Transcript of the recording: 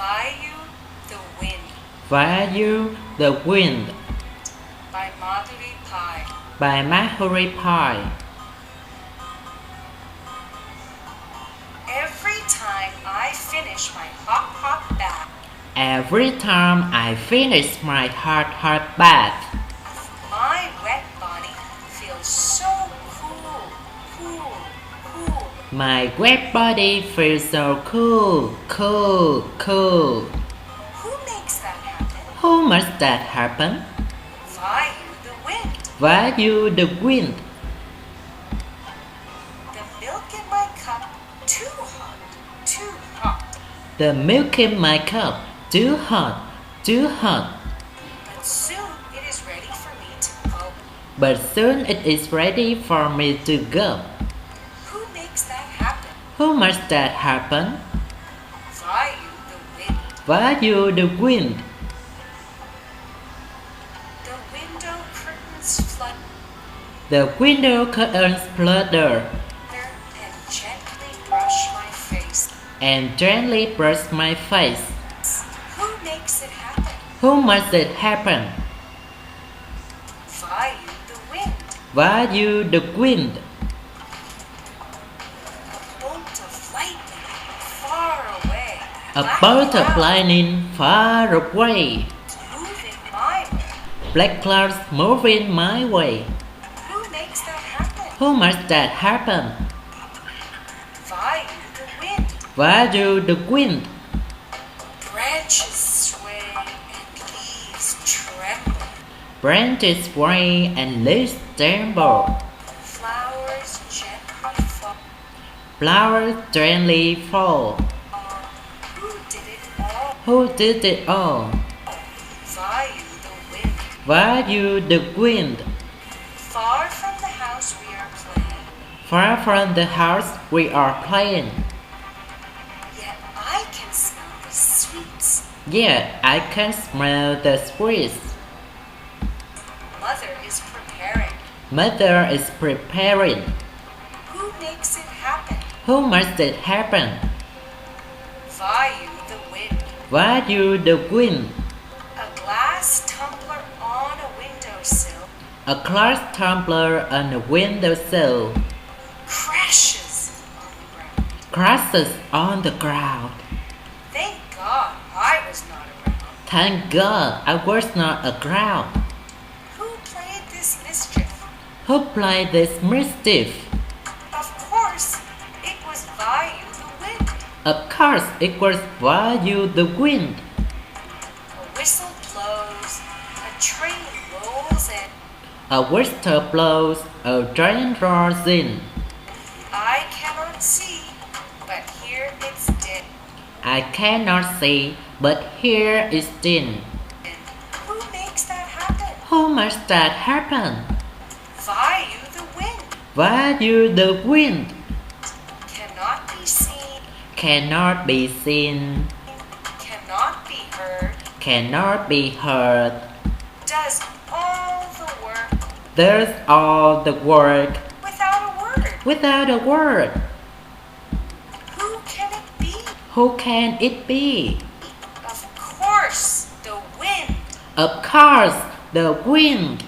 Vayu the Wind Vayu the Wind by Madhuri Pai. by Madhuri Pai. Every time I finish my hot bath, Every time I finish my hot bath, my wet body feels so cool. my wet body feels so cool. Who makes that happen? Who makes that happen? Vayu the Wind. Vayu the Wind. The milk in my cup too hot. The milk in my cup too hot. But soon it is ready for me to go. But soon it is ready for me to go. Who makes that happen? Who makes that happen? Vayu the Wind. Vayu the Wind. The window curtains flutter The window curtains flutter and gently brush my face. and gently brush my face. Who makes it happen? Who makes it happen? Vayu the Wind. Vayu the Wind. A bolt of lightning far away. A Black bolt of clouds lightning far away. moving my way. Black clouds moving my way. Who makes that happen? Who makes that happen? Vayu the Wind. Vayu the Wind. Branches sway and leaves tremble. Branches sway and leaves tremble. Flowers gently fall. Flowers gently fall. Who did it all? Who did it all? Vayu the Wind. Vayu the Wind. Far from the house we are playing. Far from the house we are playing. Yet I can smell the sweets. Yet I can smell the sweets. Mother is preparing. Mother is preparing. Who makes it happen? Who makes it happen? Vayu the Wind. Vayu the Wind. A glass tumbler on a windowsill A glass tumbler on a windowsill crashes on the ground. crashes on the ground. Thank God I was not around. Thank God I was not around. Who played this mischief? Who played this mischief? Of course, it was Vayu the Wind. Of course it was Vayu the Wind. A whistle blows, a train rolls in. A whistle blows, a train rolls in. I cannot see, but here it's din. I cannot see, but here is din. Who makes that happen? Who makes that happen? Vayu the Wind. Vayu the Wind. Cannot be seen, Cannot be seen, cannot be heard, cannot be heard. does all the work Does all the work without a word. without a word. Who can it be? Who can it be? Of course, the wind. Of course, the wind.